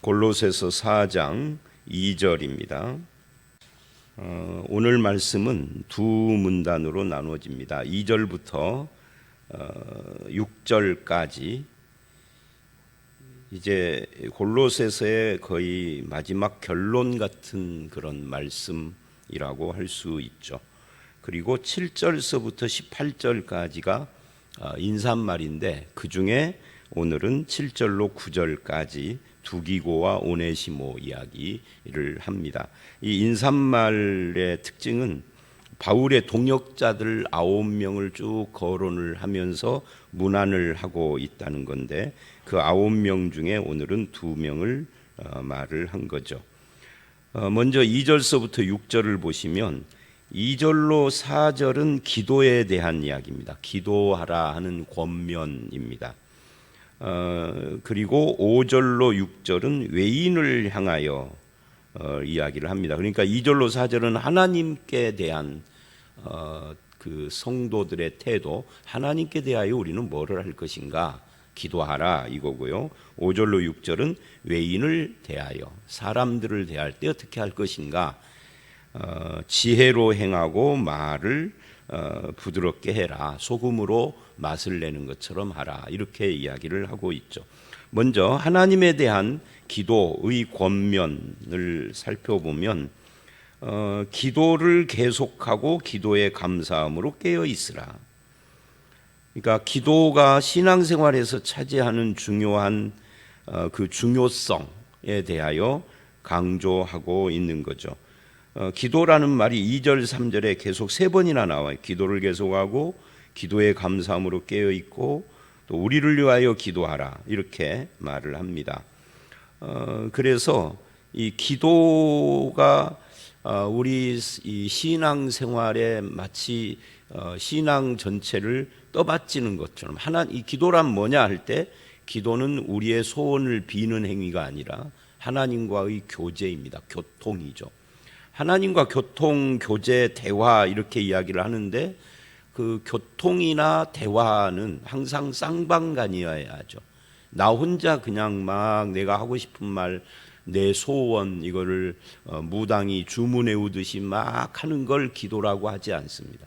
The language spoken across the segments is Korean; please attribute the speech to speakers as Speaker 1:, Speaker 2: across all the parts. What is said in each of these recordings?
Speaker 1: 골로새서 4장 2절입니다. 오늘 말씀은 두 문단으로 나누어집니다. 2절부터 6절까지 이제 골로새서의 거의 마지막 결론 같은 그런 말씀이라고 할 수 있죠. 그리고 7절서부터 18절까지가 인사말인데 그 중에 오늘은 7절로 9절까지 두기고와 오네시모 이야기를 합니다. 이 인사말의 특징은 바울의 동역자들 9명을 쭉 거론을 하면서 문안을 하고 있다는 건데 그 9명 중에 오늘은 2명을 말을 한 거죠. 먼저 2절서부터 6절을 보시면 2절로 4절은 기도에 대한 이야기입니다. 기도하라 하는 권면입니다. 그리고 5절로 6절은 외인을 향하여 이야기를 합니다. 그러니까 2절로 4절은 하나님께 대한 그 성도들의 태도, 하나님께 대하여 우리는 뭐를 할 것인가 기도하라 이거고요. 5절로 6절은 외인을 대하여 사람들을 대할 때 어떻게 할 것인가, 지혜로 행하고 말을 부드럽게 해라, 소금으로 맛을 내는 것처럼 하라, 이렇게 이야기를 하고 있죠. 먼저 하나님에 대한 기도의 권면을 살펴보면 기도를 계속하고 기도에 감사함으로 깨어 있으라. 그러니까 기도가 신앙생활에서 차지하는 중요한 그 중요성에 대하여 강조하고 있는 거죠. 기도라는 말이 2절, 3절에 계속 3번이나 나와요. 기도를 계속하고 기도에 감사함으로 깨어있고 또 우리를 위하여 기도하라 이렇게 말을 합니다. 그래서 이 기도가 우리 이 신앙생활에 마치 신앙 전체를 떠받치는 것처럼 이 기도란 뭐냐 할 때 기도는 우리의 소원을 비는 행위가 아니라 하나님과의 교제입니다. 교통이죠. 하나님과 교통, 교제, 대화 이렇게 이야기를 하는데 그 교통이나 대화는 항상 쌍방간이어야 하죠. 나 혼자 그냥 막 내가 하고 싶은 말, 내 소원 이거를 무당이 주문 외우듯이 막 하는 걸 기도라고 하지 않습니다.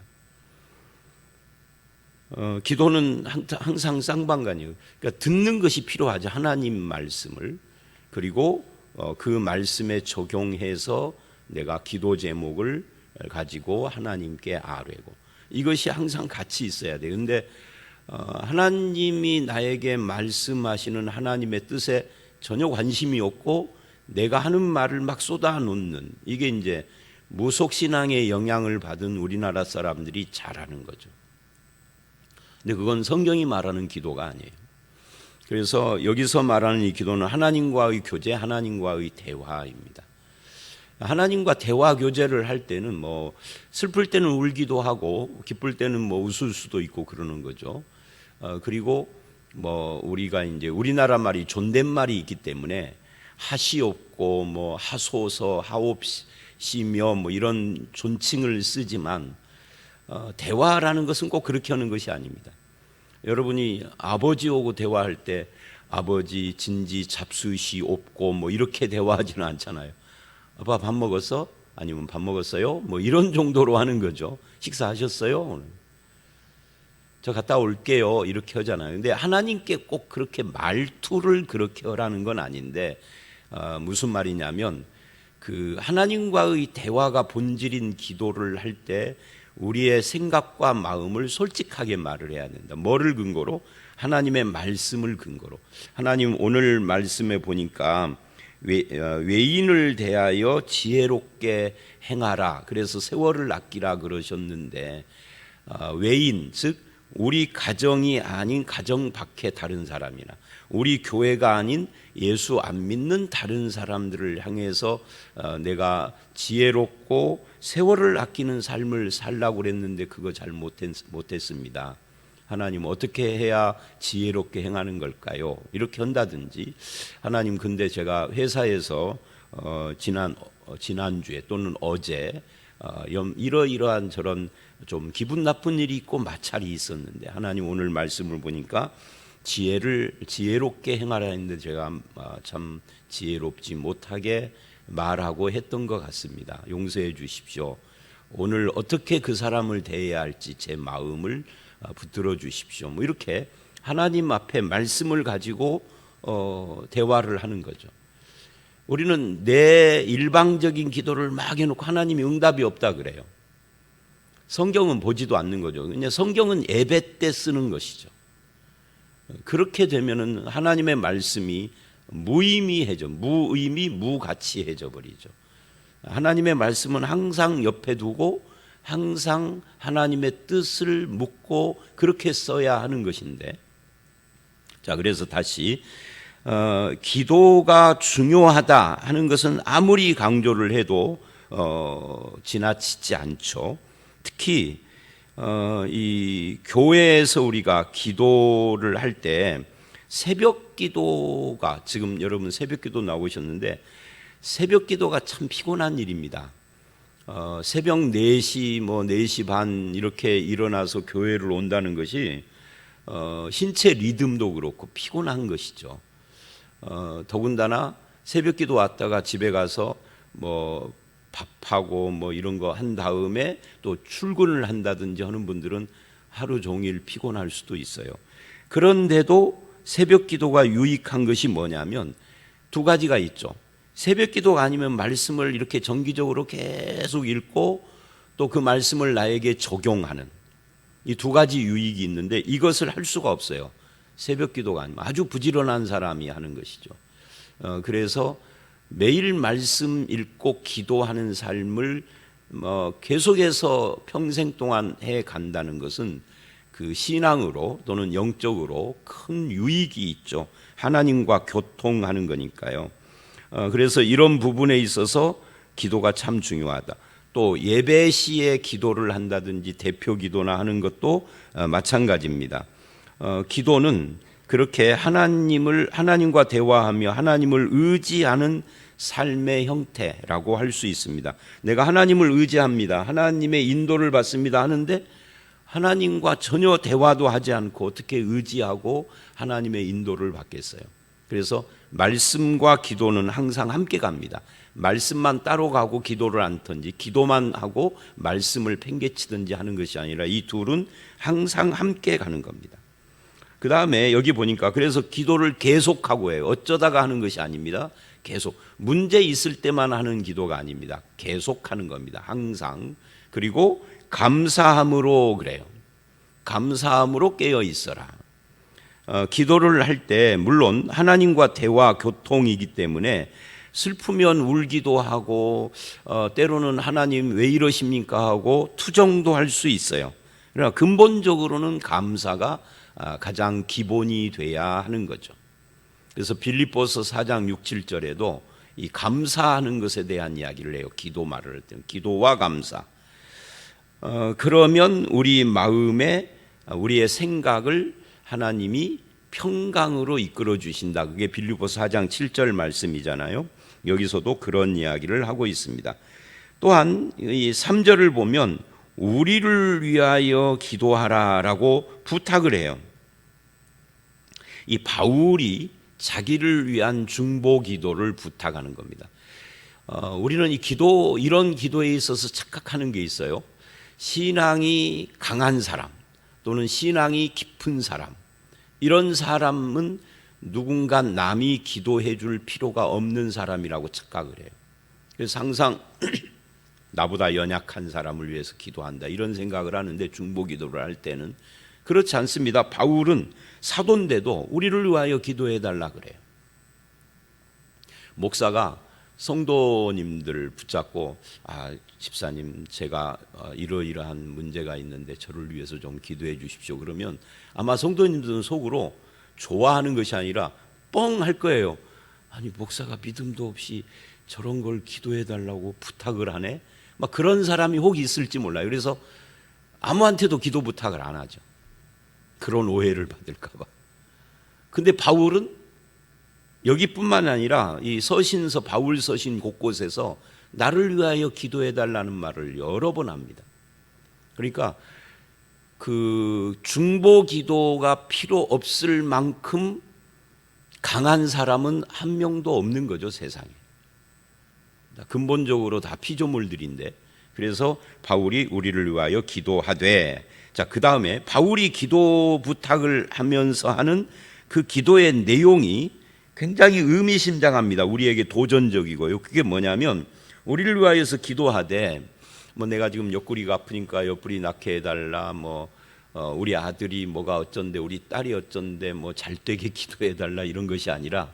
Speaker 1: 기도는 항상 쌍방간이에요. 그러니까 듣는 것이 필요하죠. 하나님 말씀을. 그리고 그 말씀에 적용해서 내가 기도 제목을 가지고 하나님께 아뢰고, 이것이 항상 같이 있어야 돼요. 그런데 하나님이 나에게 말씀하시는 하나님의 뜻에 전혀 관심이 없고 내가 하는 말을 막 쏟아놓는, 이게 이제 무속신앙의 영향을 받은 우리나라 사람들이 잘하는 거죠. 근데 그건 성경이 말하는 기도가 아니에요. 그래서 여기서 말하는 이 기도는 하나님과의 교제, 하나님과의 대화입니다. 하나님과 대화 교제를 할 때는 뭐 슬플 때는 울기도 하고 기쁠 때는 뭐 웃을 수도 있고 그러는 거죠. 그리고 뭐 우리가 이제 우리나라 말이 존댓말이 있기 때문에 하시옵고 뭐 하소서, 하옵시며 뭐 이런 존칭을 쓰지만 대화라는 것은 꼭 그렇게 하는 것이 아닙니다. 여러분이 아버지하고 대화할 때 아버지 진지 잡수시옵고 뭐 이렇게 대화하지는 않잖아요. 아빠 밥 먹었어? 아니면 밥 먹었어요? 뭐 이런 정도로 하는 거죠. 식사하셨어요? 오늘? 저 갔다 올게요. 이렇게 하잖아요. 근데 하나님께 꼭 그렇게 말투를 그렇게 하라는 건 아닌데 무슨 말이냐면 그 하나님과의 대화가 본질인 기도를 할 때 우리의 생각과 마음을 솔직하게 말을 해야 된다. 뭐를 근거로? 하나님의 말씀을 근거로. 하나님 오늘 말씀에 보니까 외인을 대하여 지혜롭게 행하라. 그래서 세월을 아끼라 그러셨는데 외인, 즉 우리 가정이 아닌 가정 밖의 다른 사람이나 우리 교회가 아닌 예수 안 믿는 다른 사람들을 향해서 내가 지혜롭고 세월을 아끼는 삶을 살라고 그랬는데 그거 잘 못했습니다. 하나님 어떻게 해야 지혜롭게 행하는 걸까요? 이렇게 한다든지, 하나님 근데 제가 회사에서 지난주에 또는 어제 이러이러한 저런 좀 기분 나쁜 일이 있고 마찰이 있었는데 하나님 오늘 말씀을 보니까 지혜롭게 행하라 했는데 제가 참 지혜롭지 못하게 말하고 했던 것 같습니다. 용서해 주십시오. 오늘 어떻게 그 사람을 대해야 할지 제 마음을 붙들어 주십시오. 뭐 이렇게 하나님 앞에 말씀을 가지고 대화를 하는 거죠. 우리는 내 일방적인 기도를 막 해놓고 하나님이 응답이 없다 그래요. 성경은 보지도 않는 거죠. 그냥 성경은 예배 때 쓰는 것이죠. 그렇게 되면은 하나님의 말씀이 무의미해져, 무의미, 무가치해져 버리죠. 하나님의 말씀은 항상 옆에 두고 항상 하나님의 뜻을 묻고 그렇게 써야 하는 것인데, 자, 그래서 다시 기도가 중요하다 하는 것은 아무리 강조를 해도 지나치지 않죠. 특히 이 교회에서 우리가 기도를 할 때 새벽 기도가, 지금 여러분 새벽 기도 나오셨는데 새벽 기도가 참 피곤한 일입니다. 새벽 4시, 4시 반 이렇게 일어나서 교회를 온다는 것이 신체 리듬도 그렇고 피곤한 것이죠. 더군다나 새벽 기도 왔다가 집에 가서 밥하고 이런 거 한 다음에 또 출근을 한다든지 하는 분들은 하루 종일 피곤할 수도 있어요. 그런데도 새벽 기도가 유익한 것이 뭐냐면 두 가지가 있죠. 새벽 기도가 아니면 말씀을 이렇게 정기적으로 계속 읽고 또 그 말씀을 나에게 적용하는 이 두 가지 유익이 있는데 이것을 할 수가 없어요. 새벽 기도가 아니면 아주 부지런한 사람이 하는 것이죠. 그래서 매일 말씀 읽고 기도하는 삶을 계속해서 평생 동안 해 간다는 것은 그 신앙으로 또는 영적으로 큰 유익이 있죠. 하나님과 교통하는 거니까요. 그래서 이런 부분에 있어서 기도가 참 중요하다. 또 예배 시에 기도를 한다든지 대표 기도나 하는 것도 마찬가지입니다. 기도는 그렇게 하나님과 대화하며 하나님을 의지하는 삶의 형태라고 할 수 있습니다. 내가 하나님을 의지합니다. 하나님의 인도를 받습니다 하는데 하나님과 전혀 대화도 하지 않고 어떻게 의지하고 하나님의 인도를 받겠어요? 그래서 말씀과 기도는 항상 함께 갑니다. 말씀만 따로 가고 기도를 않든지 기도만 하고 말씀을 팽개치든지 하는 것이 아니라 이 둘은 항상 함께 가는 겁니다. 그 다음에 여기 보니까 그래서 기도를 계속하고 해요. 어쩌다가 하는 것이 아닙니다. 계속. 문제 있을 때만 하는 기도가 아닙니다. 계속하는 겁니다. 항상. 그리고 감사함으로 그래요. 감사함으로 깨어 있어라. 기도를 할 때 물론 하나님과 대화 교통이기 때문에 슬프면 울기도 하고 때로는 하나님 왜 이러십니까 하고 투정도 할 수 있어요. 그러나 근본적으로는 감사가 가장 기본이 돼야 하는 거죠. 그래서 빌립보서 4장 6, 7절에도 이 감사하는 것에 대한 이야기를 해요. 기도 말을 할 때 기도와 감사. 그러면 우리 마음에 우리의 생각을 하나님이 평강으로 이끌어 주신다. 그게 빌립보서 4장 7절 말씀이잖아요. 여기서도 그런 이야기를 하고 있습니다. 또한 이 3절을 보면 우리를 위하여 기도하라라고 부탁을 해요. 이 바울이 자기를 위한 중보 기도를 부탁하는 겁니다. 우리는 이런 기도에 있어서 착각하는 게 있어요. 신앙이 강한 사람 또는 신앙이 깊은 사람, 이런 사람은 누군가 남이 기도해 줄 필요가 없는 사람이라고 착각을 해요. 그래서 항상 나보다 연약한 사람을 위해서 기도한다 이런 생각을 하는데 중보 기도를 할 때는 그렇지 않습니다. 바울은 사도인데도 우리를 위하여 기도해 달라 그래요. 목사가 성도님들을 붙잡고 집사님 제가 이러이러한 문제가 있는데 저를 위해서 좀 기도해 주십시오. 그러면 아마 성도님들은 속으로 좋아하는 것이 아니라 뻥 할 거예요. 아니 목사가 믿음도 없이 저런 걸 기도해 달라고 부탁을 하네. 막 그런 사람이 혹 있을지 몰라요. 그래서 아무한테도 기도 부탁을 안 하죠. 그런 오해를 받을까 봐. 근데 바울은 여기뿐만 아니라 이 서신서 바울 서신 곳곳에서 나를 위하여 기도해 달라는 말을 여러 번 합니다. 그러니까 그 중보 기도가 필요 없을 만큼 강한 사람은 한 명도 없는 거죠, 세상에. 근본적으로 다 피조물들인데, 그래서 바울이 우리를 위하여 기도하되, 자, 그 다음에 바울이 기도 부탁을 하면서 하는 그 기도의 내용이 굉장히 의미심장합니다. 우리에게 도전적이고요. 그게 뭐냐면, 우리를 위하여서 기도하되, 뭐 내가 지금 옆구리가 아프니까 옆구리 낫게 해달라, 우리 아들이 뭐가 어쩐데, 우리 딸이 어쩐데, 잘 되게 기도해달라, 이런 것이 아니라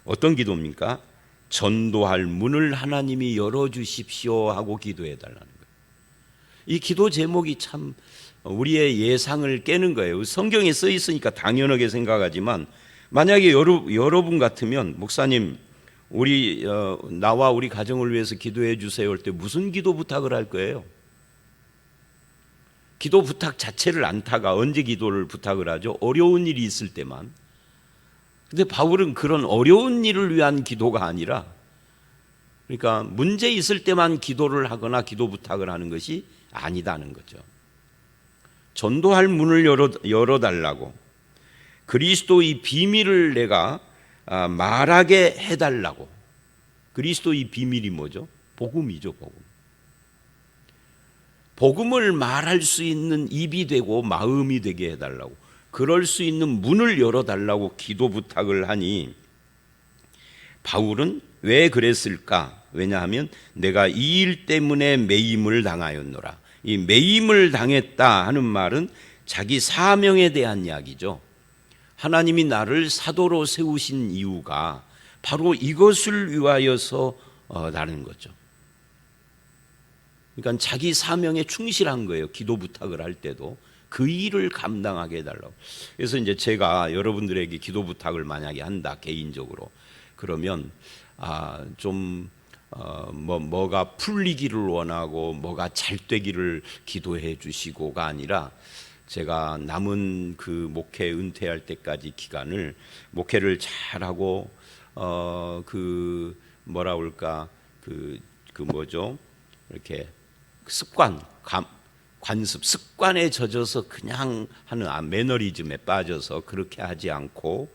Speaker 1: 어떤 기도입니까? 전도할 문을 하나님이 열어주십시오 하고 기도해달라는 거예요. 이 기도 제목이 참 우리의 예상을 깨는 거예요. 성경에 써 있으니까 당연하게 생각하지만, 만약에 여러분 같으면, 목사님, 나와 우리 가정을 위해서 기도해 주세요 할 때 무슨 기도 부탁을 할 거예요? 기도 부탁 자체를 않다가 언제 기도를 부탁을 하죠? 어려운 일이 있을 때만. 근데 바울은 그런 어려운 일을 위한 기도가 아니라, 그러니까 문제 있을 때만 기도를 하거나 기도 부탁을 하는 것이 아니다는 거죠. 전도할 문을 열어달라고, 그리스도의 비밀을 내가 말하게 해달라고. 그리스도의 비밀이 뭐죠? 복음이죠, 복음. 복음을 말할 수 있는 입이 되고 마음이 되게 해달라고, 그럴 수 있는 문을 열어달라고 기도 부탁을 하니, 바울은 왜 그랬을까? 왜냐하면 내가 이 일 때문에 매임을 당하였노라. 이 매임을 당했다 하는 말은 자기 사명에 대한 이야기죠. 하나님이 나를 사도로 세우신 이유가 바로 이것을 위하여서라는 거죠. 그러니까 자기 사명에 충실한 거예요. 기도 부탁을 할 때도 그 일을 감당하게 해달라고. 그래서 이제 제가 여러분들에게 기도 부탁을 만약에 한다, 개인적으로, 그러면 뭐가 풀리기를 원하고 뭐가 잘 되기를 기도해 주시고가 아니라, 제가 남은 그 목회 은퇴할 때까지 기간을 목회를 잘하고 이렇게 관습, 습관에 젖어서 그냥 하는 매너리즘에 빠져서 그렇게 하지 않고,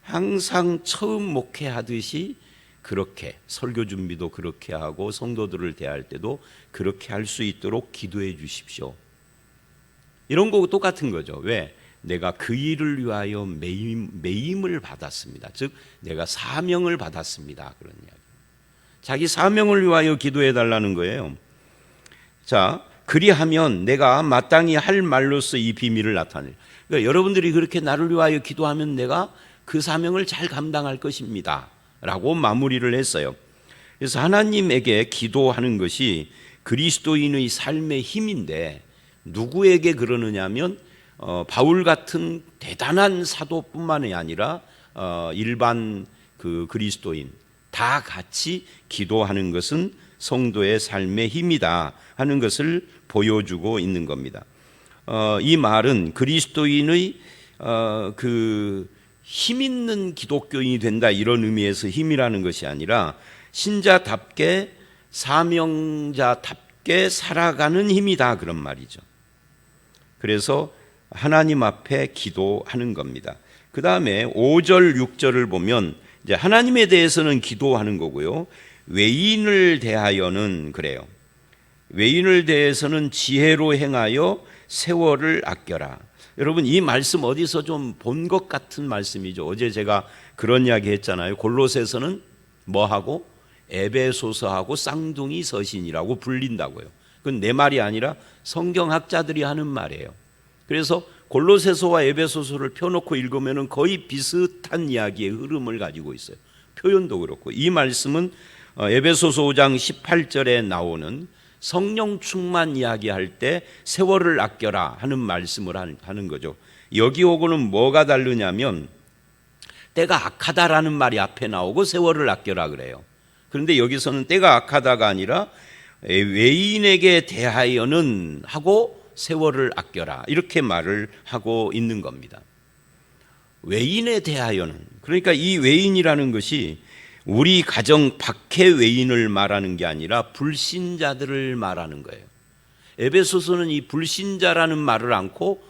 Speaker 1: 항상 처음 목회하듯이 그렇게 설교 준비도 그렇게 하고 성도들을 대할 때도 그렇게 할 수 있도록 기도해 주십시오. 이런 거 똑같은 거죠. 왜? 내가 그 일을 위하여 매임을 받았습니다. 즉 내가 사명을 받았습니다. 그런 이야기. 자기 사명을 위하여 기도해 달라는 거예요. 자, 그리하면 내가 마땅히 할 말로서 이 비밀을 나타내. 그러니까 여러분들이 그렇게 나를 위하여 기도하면 내가 그 사명을 잘 감당할 것입니다 라고 마무리를 했어요. 그래서 하나님에게 기도하는 것이 그리스도인의 삶의 힘인데, 누구에게 그러느냐 하면 바울 같은 대단한 사도뿐만이 아니라 일반 그리스도인 다 같이 기도하는 것은 성도의 삶의 힘이다 하는 것을 보여주고 있는 겁니다. 이 말은 그리스도인의 힘 있는 기독교인이 된다, 이런 의미에서 힘이라는 것이 아니라 신자답게 사명자답게 살아가는 힘이다, 그런 말이죠. 그래서 하나님 앞에 기도하는 겁니다. 그 다음에 5절 6절을 보면 이제 하나님에 대해서는 기도하는 거고요, 외인을 대하여는 그래요. 외인을 대해서는 지혜로 행하여 세월을 아껴라. 여러분, 이 말씀 어디서 좀 본 것 같은 말씀이죠. 어제 제가 그런 이야기 했잖아요. 골로새서는 뭐하고? 에베소서하고 쌍둥이 서신이라고 불린다고요. 그건 내 말이 아니라 성경학자들이 하는 말이에요. 그래서 골로새서와 에베소서를 펴놓고 읽으면 거의 비슷한 이야기의 흐름을 가지고 있어요. 표현도 그렇고. 이 말씀은 에베소서 5장 18절에 나오는 성령 충만 이야기할 때 세월을 아껴라 하는 말씀을 하는 거죠. 여기하고는 뭐가 다르냐면, 때가 악하다라는 말이 앞에 나오고 세월을 아껴라 그래요. 그런데 여기서는 때가 악하다가 아니라 외인에게 대하여는 하고 세월을 아껴라, 이렇게 말을 하고 있는 겁니다. 외인에 대하여는, 그러니까 이 외인이라는 것이 우리 가정 밖의 외인을 말하는 게 아니라 불신자들을 말하는 거예요. 에베소서는 이 불신자라는 말을 않고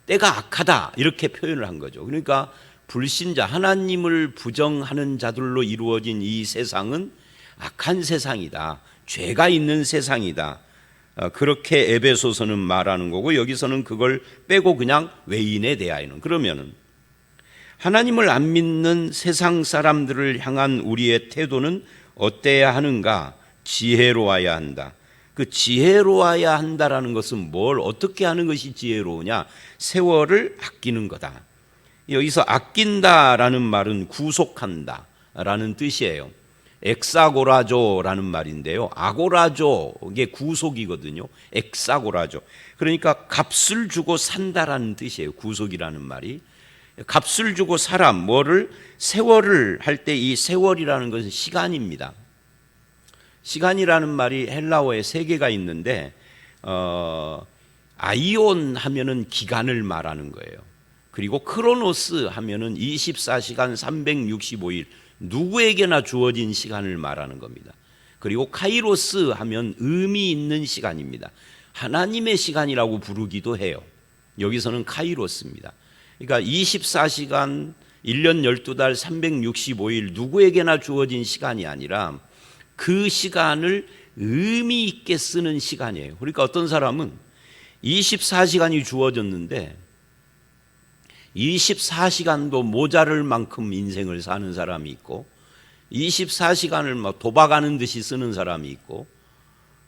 Speaker 1: 때가 악하다 이렇게 표현을 한 거죠. 그러니까 불신자, 하나님을 부정하는 자들로 이루어진 이 세상은 악한 세상이다, 죄가 있는 세상이다, 그렇게 에베소서는 말하는 거고, 여기서는 그걸 빼고 그냥 외인에 대하여는, 그러면은 하나님을 안 믿는 세상 사람들을 향한 우리의 태도는 어때야 하는가? 지혜로워야 한다. 그 지혜로워야 한다라는 것은 뭘 어떻게 하는 것이 지혜로우냐? 세월을 아끼는 거다. 여기서 아낀다라는 말은 구속한다 라는 뜻이에요. 엑사고라조라는 말인데요, 아고라조, 이게 구속이거든요. 엑사고라조, 그러니까 값을 주고 산다라는 뜻이에요. 구속이라는 말이 값을 주고 사람, 뭐를, 세월을 할 때 이 세월이라는 것은 시간입니다. 시간이라는 말이 헬라어에 세 개가 있는데 아이온 하면은 기간을 말하는 거예요. 그리고 크로노스 하면은 24시간 365일, 누구에게나 주어진 시간을 말하는 겁니다. 그리고 카이로스 하면 의미 있는 시간입니다. 하나님의 시간이라고 부르기도 해요. 여기서는 카이로스입니다. 그러니까 24시간 1년 12달 365일 누구에게나 주어진 시간이 아니라 그 시간을 의미 있게 쓰는 시간이에요. 그러니까 어떤 사람은 24시간이 주어졌는데 24시간도 모자랄 만큼 인생을 사는 사람이 있고, 24시간을 막 도박하는 듯이 쓰는 사람이 있고,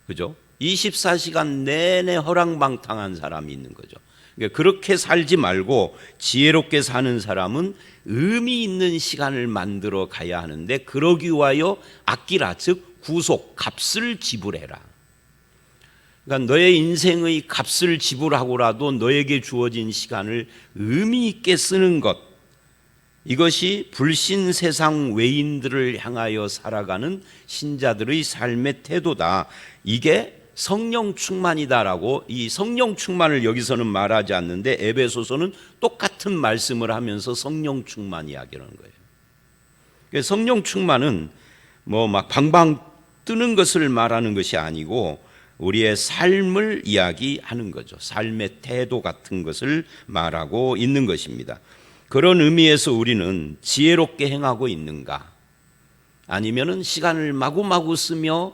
Speaker 1: 그죠? 24시간 내내 허랑방탕한 사람이 있는 거죠. 그러니까 그렇게 살지 말고 지혜롭게 사는 사람은 의미 있는 시간을 만들어 가야 하는데, 그러기 위하여 아끼라, 즉 구속, 값을 지불해라. 그러니까 너의 인생의 값을 지불하고라도 너에게 주어진 시간을 의미 있게 쓰는 것, 이것이 불신 세상 외인들을 향하여 살아가는 신자들의 삶의 태도다. 이게 성령 충만이다라고, 이 성령 충만을 여기서는 말하지 않는데 에베소서는 똑같은 말씀을 하면서 성령 충만 이야기하는 거예요. 성령 충만은 뭐 막 방방 뜨는 것을 말하는 것이 아니고 우리의 삶을 이야기하는 거죠. 삶의 태도 같은 것을 말하고 있는 것입니다. 그런 의미에서 우리는 지혜롭게 행하고 있는가? 아니면은 시간을 마구마구 쓰며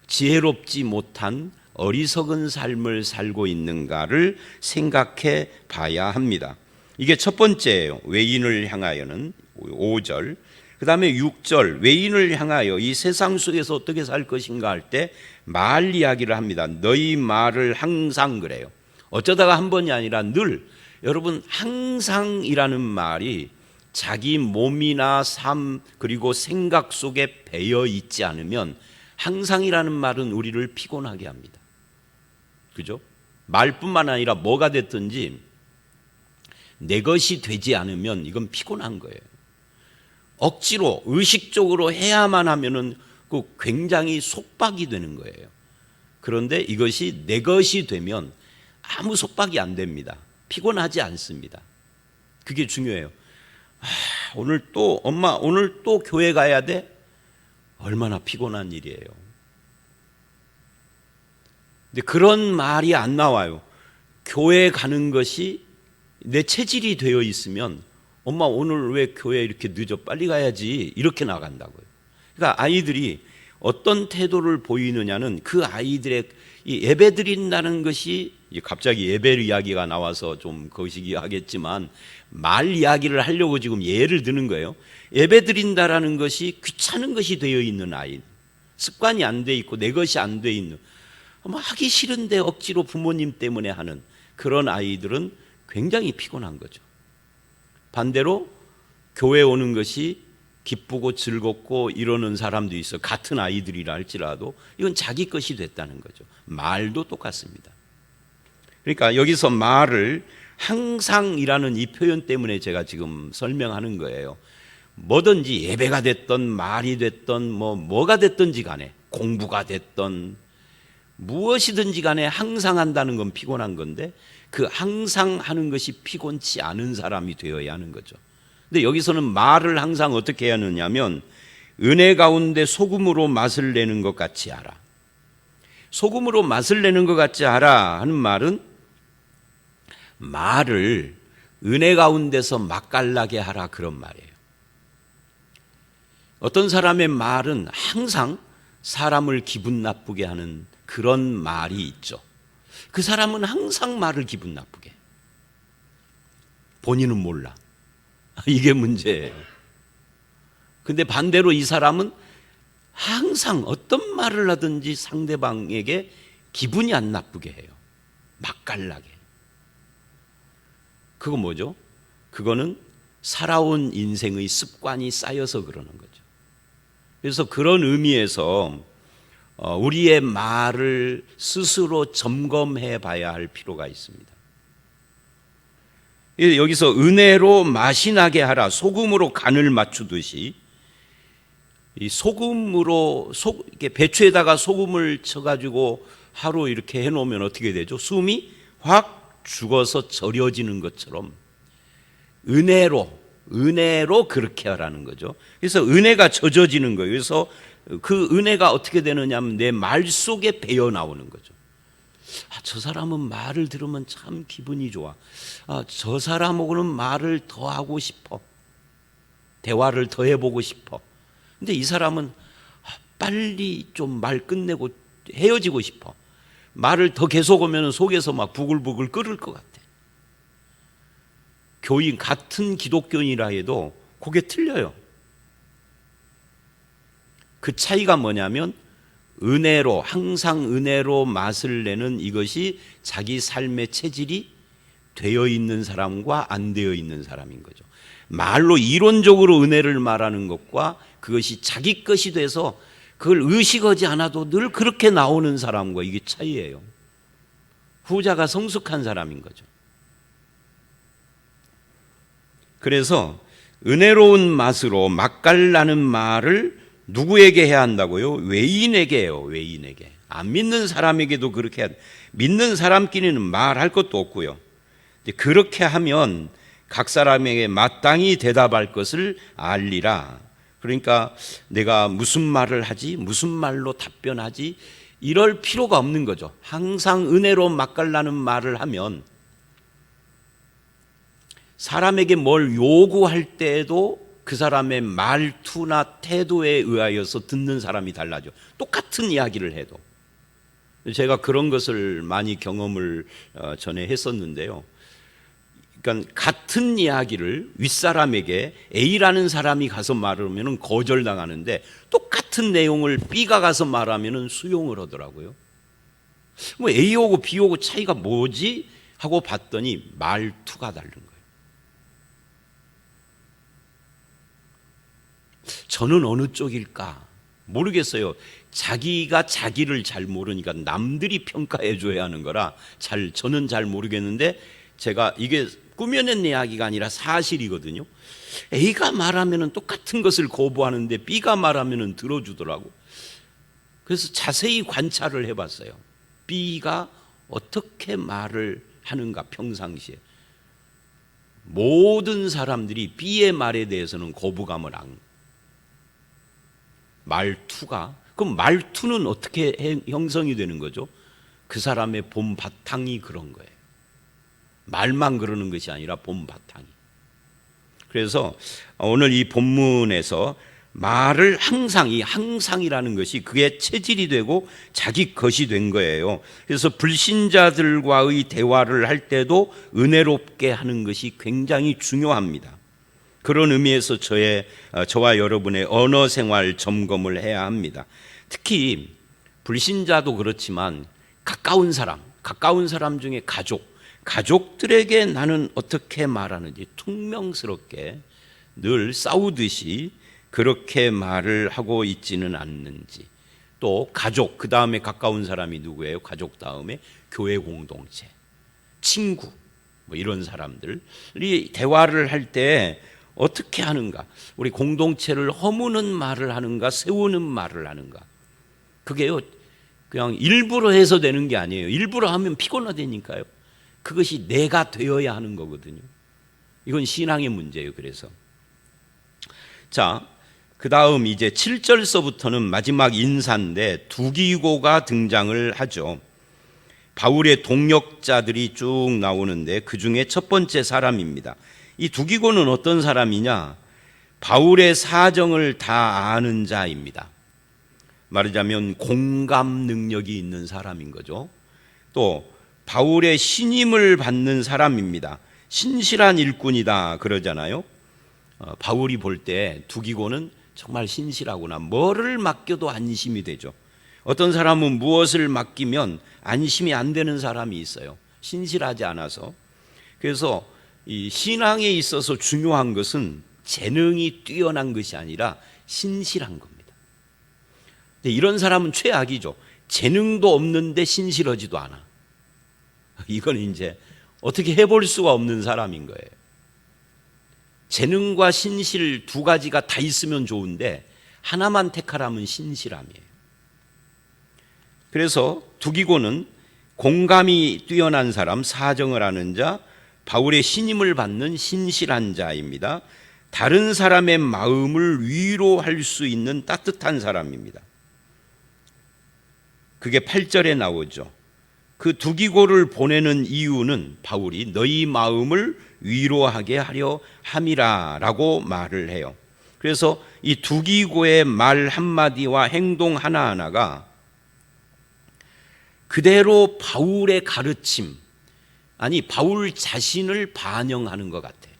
Speaker 1: 지혜롭지 못한 어리석은 삶을 살고 있는가를 생각해 봐야 합니다. 이게 첫 번째예요. 외인을 향하여는 5절. 그 다음에 6절, 외인을 향하여 이 세상 속에서 어떻게 살 것인가 할 때 말 이야기를 합니다. 너희 말을 항상, 그래요. 어쩌다가 한 번이 아니라 늘. 여러분, 항상이라는 말이 자기 몸이나 삶 그리고 생각 속에 배어 있지 않으면 항상이라는 말은 우리를 피곤하게 합니다. 그죠? 말뿐만 아니라 뭐가 됐든지 내 것이 되지 않으면 이건 피곤한 거예요. 억지로 의식적으로 해야만 하면은 그 굉장히 속박이 되는 거예요. 그런데 이것이 내 것이 되면 아무 속박이 안 됩니다. 피곤하지 않습니다. 그게 중요해요. 오늘 또 엄마 오늘 또 교회 가야 돼? 얼마나 피곤한 일이에요. 근데 그런 말이 안 나와요. 교회 가는 것이 내 체질이 되어 있으면 엄마 오늘 왜 교회 이렇게 늦어? 빨리 가야지. 이렇게 나간다고요. 그러니까 아이들이 어떤 태도를 보이느냐는 그 아이들의 이 예배 드린다는 것이, 갑자기 예배 이야기가 나와서 좀 거시기 하겠지만 말 이야기를 하려고 지금 예를 드는 거예요. 예배 드린다라는 것이 귀찮은 것이 되어 있는 아이, 습관이 안 돼 있고 내 것이 안 돼 있는, 하기 싫은데 억지로 부모님 때문에 하는 그런 아이들은 굉장히 피곤한 거죠. 반대로 교회 오는 것이 기쁘고 즐겁고 이러는 사람도 있어. 같은 아이들이라 할지라도 이건 자기 것이 됐다는 거죠. 말도 똑같습니다. 그러니까 여기서 말을 항상이라는 이 표현 때문에 제가 지금 설명하는 거예요. 뭐든지 예배가 됐던 말이 됐던 뭐가 됐든지 간에, 공부가 됐던 무엇이든지 간에 항상 한다는 건 피곤한 건데 그 항상 하는 것이 피곤치 않은 사람이 되어야 하는 거죠. 근데 여기서는 말을 항상 어떻게 해야 하느냐면 은혜 가운데 소금으로 맛을 내는 것 같이 하라. 소금으로 맛을 내는 것 같지 않아 하는 말은 말을 은혜 가운데서 맛깔나게 하라, 그런 말이에요. 어떤 사람의 말은 항상 사람을 기분 나쁘게 하는 그런 말이 있죠. 그 사람은 항상 말을 기분 나쁘게 해요. 본인은 몰라. 이게 문제예요. 근데 반대로 이 사람은 항상 어떤 말을 하든지 상대방에게 기분이 안 나쁘게 해요. 맛깔나게. 그거 뭐죠? 그거는 살아온 인생의 습관이 쌓여서 그러는 거죠. 그래서 그런 의미에서 우리의 말을 스스로 점검해 봐야 할 필요가 있습니다. 여기서 은혜로 맛이 나게 하라, 소금으로 간을 맞추듯이, 이 소금으로 이렇게 배추에다가 소금을 쳐가지고 하루 이렇게 해놓으면 어떻게 되죠? 숨이 확 죽어서 절여지는 것처럼 은혜로 그렇게 하라는 거죠. 그래서 은혜가 젖어지는 거예요. 그래서 그 은혜가 어떻게 되느냐 하면 내 말 속에 배어 나오는 거죠. 저 사람은 말을 들으면 참 기분이 좋아. 저 사람하고는 말을 더 하고 싶어. 대화를 더 해보고 싶어. 근데 이 사람은 빨리 좀 말 끝내고 헤어지고 싶어. 말을 더 계속 하면 속에서 막 부글부글 끓을 것 같아. 교인, 같은 기독교인이라 해도 그게 틀려요. 그 차이가 뭐냐면 항상 은혜로 맛을 내는 이것이 자기 삶의 체질이 되어 있는 사람과 안 되어 있는 사람인 거죠. 말로 이론적으로 은혜를 말하는 것과 그것이 자기 것이 돼서 그걸 의식하지 않아도 늘 그렇게 나오는 사람과 이게 차이예요. 후자가 성숙한 사람인 거죠. 그래서 은혜로운 맛으로 맛깔나는 말을 누구에게 해야 한다고요? 외인에게 해요. 외인에게. 안 믿는 사람에게도 그렇게 해야 돼. 믿는 사람끼리는 말할 것도 없고요. 그렇게 하면 각 사람에게 마땅히 대답할 것을 알리라. 그러니까 내가 무슨 말을 하지, 무슨 말로 답변하지, 이럴 필요가 없는 거죠. 항상 은혜로 맛깔나는 말을 하면 사람에게 뭘 요구할 때에도 그 사람의 말투나 태도에 의하여서 듣는 사람이 달라져. 똑같은 이야기를 해도. 제가 그런 것을 많이 경험을 전에 했었는데요. 그러니까 같은 이야기를 윗사람에게 A라는 사람이 가서 말하면 거절당하는데 똑같은 내용을 B가 가서 말하면 수용을 하더라고요. 뭐 A하고 B하고 차이가 뭐지? 하고 봤더니 말투가 다른 거예요. 저는 어느 쪽일까 모르겠어요. 자기가 자기를 잘 모르니까 남들이 평가해 줘야 하는 거라 저는 잘 모르겠는데, 제가 이게 꾸며낸 이야기가 아니라 사실이거든요. A가 말하면 똑같은 것을 거부하는데 B가 말하면 들어주더라고. 그래서 자세히 관찰을 해봤어요. B가 어떻게 말을 하는가. 평상시에 모든 사람들이 B의 말에 대해서는 거부감을 안. 말투가, 그럼 말투는 어떻게 형성이 되는 거죠? 그 사람의 본 바탕이 그런 거예요. 말만 그러는 것이 아니라 본 바탕이. 그래서 오늘 이 본문에서 말을 항상, 이 항상이라는 것이 그의 체질이 되고 자기 것이 된 거예요. 그래서 불신자들과의 대화를 할 때도 은혜롭게 하는 것이 굉장히 중요합니다. 그런 의미에서 저와 여러분의 언어 생활 점검을 해야 합니다. 특히 불신자도 그렇지만 가까운 사람 중에 가족들에게 나는 어떻게 말하는지 퉁명스럽게 늘 싸우듯이 그렇게 말을 하고 있지는 않는지, 또 가족, 그 다음에 가까운 사람이 누구예요? 가족 다음에 교회 공동체, 친구, 뭐 이런 사람들이 대화를 할 때 어떻게 하는가? 우리 공동체를 허무는 말을 하는가, 세우는 말을 하는가? 그게요, 그냥 일부러 해서 되는 게 아니에요. 일부러 하면 피곤하다니까요. 그것이 내가 되어야 하는 거거든요. 이건 신앙의 문제예요. 그래서 자, 그 다음 이제 7절서부터는 마지막 인사인데 두기고가 등장을 하죠. 바울의 동역자들이 쭉 나오는데 그 중에 첫 번째 사람입니다. 이 두기고는 어떤 사람이냐? 바울의 사정을 다 아는 자입니다. 말하자면 공감 능력이 있는 사람인 거죠. 또 바울의 신임을 받는 사람입니다. 신실한 일꾼이다 그러잖아요. 바울이 볼 때 두기고는 정말 신실하구나. 뭐를 맡겨도 안심이 되죠. 어떤 사람은 무엇을 맡기면 안심이 안 되는 사람이 있어요. 신실하지 않아서. 그래서 이 신앙에 있어서 중요한 것은 재능이 뛰어난 것이 아니라 신실한 겁니다. 근데 이런 사람은 최악이죠. 재능도 없는데 신실하지도 않아. 이건 이제 어떻게 해볼 수가 없는 사람인 거예요. 재능과 신실 두 가지가 다 있으면 좋은데 하나만 택하라면 신실함이에요. 그래서 두기고는 공감이 뛰어난 사람, 사정을 아는 자, 바울의 신임을 받는 신실한 자입니다. 다른 사람의 마음을 위로할 수 있는 따뜻한 사람입니다. 그게 8절에 나오죠. 그 두기고를 보내는 이유는 바울이 너희 마음을 위로하게 하려 함이라라고 말을 해요. 그래서 이 두기고의 말 한마디와 행동 하나하나가 그대로 바울의 가르침, 아니 바울 자신을 반영하는 것 같아요.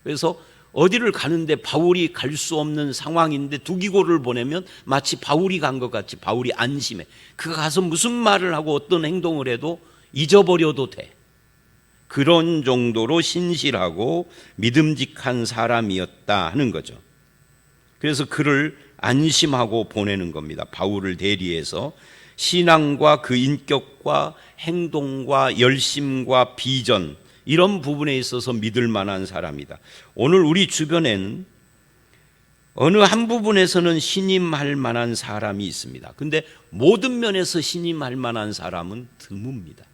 Speaker 1: 그래서 어디를 가는데 바울이 갈 수 없는 상황인데 두기고를 보내면 마치 바울이 간 것 같이 바울이 안심해. 그가 가서 무슨 말을 하고 어떤 행동을 해도 잊어버려도 돼. 그런 정도로 신실하고 믿음직한 사람이었다 하는 거죠. 그래서 그를 안심하고 보내는 겁니다. 바울을 대리해서 신앙과 그 인격과 행동과 열심과 비전, 이런 부분에 있어서 믿을 만한 사람이다. 오늘 우리 주변에는 어느 한 부분에서는 신임할 만한 사람이 있습니다. 근데 모든 면에서 신임할 만한 사람은 드뭅니다.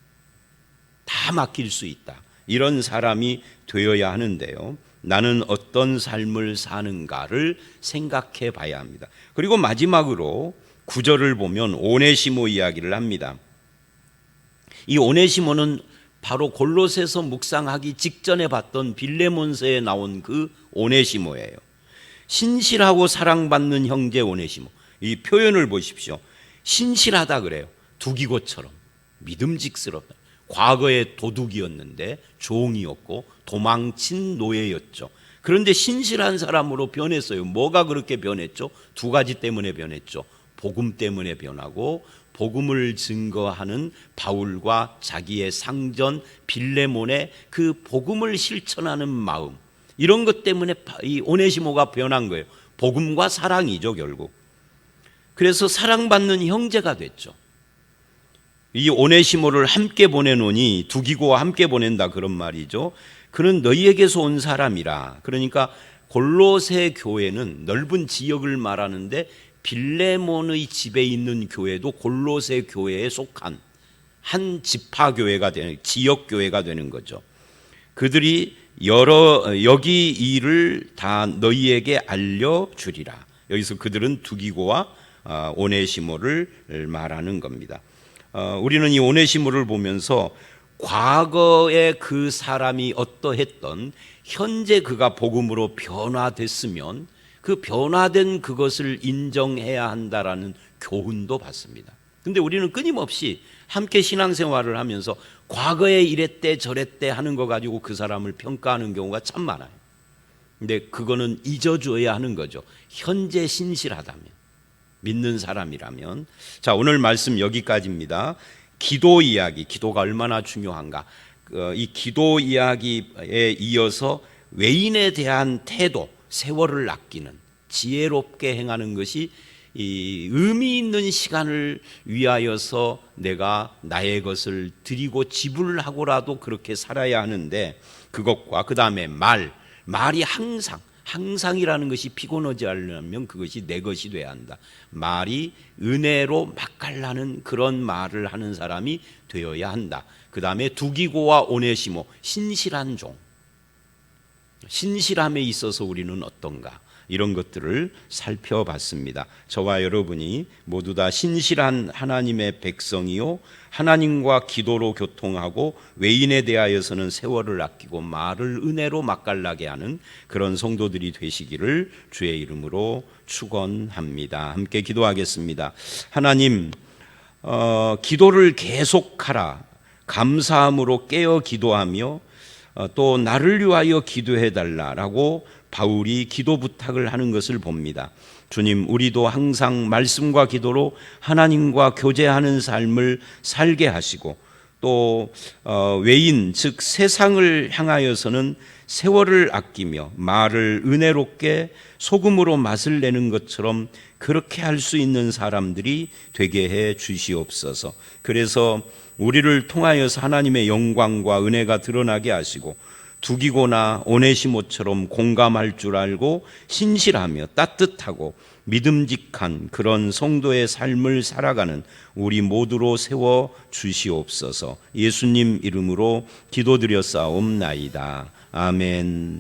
Speaker 1: 다 맡길 수 있다. 이런 사람이 되어야 하는데요. 나는 어떤 삶을 사는가를 생각해 봐야 합니다. 그리고 마지막으로 9절을 보면 오네시모 이야기를 합니다. 이 오네시모는 바로 골로새서 묵상하기 직전에 봤던 빌레몬서에 나온 그 오네시모예요. 신실하고 사랑받는 형제 오네시모. 이 표현을 보십시오. 신실하다 그래요. 두기고처럼 믿음직스럽다. 과거에 도둑이었는데 종이었고 도망친 노예였죠. 그런데 신실한 사람으로 변했어요. 뭐가 그렇게 변했죠? 두 가지 때문에 변했죠. 복음 때문에 변하고 복음을 증거하는 바울과 자기의 상전 빌레몬의 그 복음을 실천하는 마음, 이런 것 때문에 이 오네시모가 변한 거예요. 복음과 사랑이죠, 결국. 그래서 사랑받는 형제가 됐죠. 이 오네시모를 함께 보내노니, 두기고와 함께 보낸다 그런 말이죠. 그는 너희에게서 온 사람이라. 그러니까 골로새 교회는 넓은 지역을 말하는데 빌레몬의 집에 있는 교회도 골로새 교회에 속한 한 지파교회가 되는, 지역교회가 되는 거죠. 그들이 여기 일을 다 너희에게 알려주리라. 여기서 그들은 두기고와 오네시모를 말하는 겁니다. 우리는 이 오네시모를 보면서 과거에 그 사람이 어떠했던 현재 그가 복음으로 변화됐으면 그 변화된 그것을 인정해야 한다라는 교훈도 받습니다. 근데 우리는 끊임없이 함께 신앙생활을 하면서 과거에 이랬대 저랬대 하는 거 가지고 그 사람을 평가하는 경우가 참 많아요. 근데 그거는 잊어줘야 하는 거죠. 현재 신실하다면, 믿는 사람이라면. 자, 오늘 말씀 여기까지입니다. 기도 이야기, 기도가 얼마나 중요한가. 이 기도 이야기에 이어서 외인에 대한 태도, 세월을 아끼는, 지혜롭게 행하는 것이 이 의미 있는 시간을 위하여서 내가 나의 것을 드리고 지불하고라도 그렇게 살아야 하는데, 그것과 그 다음에 말이 항상이라는 것이 피곤하지 않으려면 그것이 내 것이 돼야 한다. 말이 은혜로 맛깔나는 그런 말을 하는 사람이 되어야 한다. 그 다음에 두기고와 오네시모, 신실한 종. 신실함에 있어서 우리는 어떤가? 이런 것들을 살펴봤습니다. 저와 여러분이 모두 다 신실한 하나님의 백성이요 하나님과 기도로 교통하고 외인에 대하여서는 세월을 아끼고 말을 은혜로 맛깔나게 하는 그런 성도들이 되시기를 주의 이름으로 축원합니다. 함께 기도하겠습니다. 하나님, 기도를 계속하라, 감사함으로 깨어 기도하며 또 나를 위하여 기도해달라라고 바울이 기도 부탁을 하는 것을 봅니다. 주님, 우리도 항상 말씀과 기도로 하나님과 교제하는 삶을 살게 하시고 또 외인 즉 세상을 향하여서는 세월을 아끼며 말을 은혜롭게 소금으로 맛을 내는 것처럼 그렇게 할 수 있는 사람들이 되게 해 주시옵소서. 그래서 우리를 통하여서 하나님의 영광과 은혜가 드러나게 하시고 두기고나 오네시모처럼 공감할 줄 알고 신실하며 따뜻하고 믿음직한 그런 성도의 삶을 살아가는 우리 모두로 세워 주시옵소서. 예수님 이름으로 기도드렸사옵나이다. 아멘.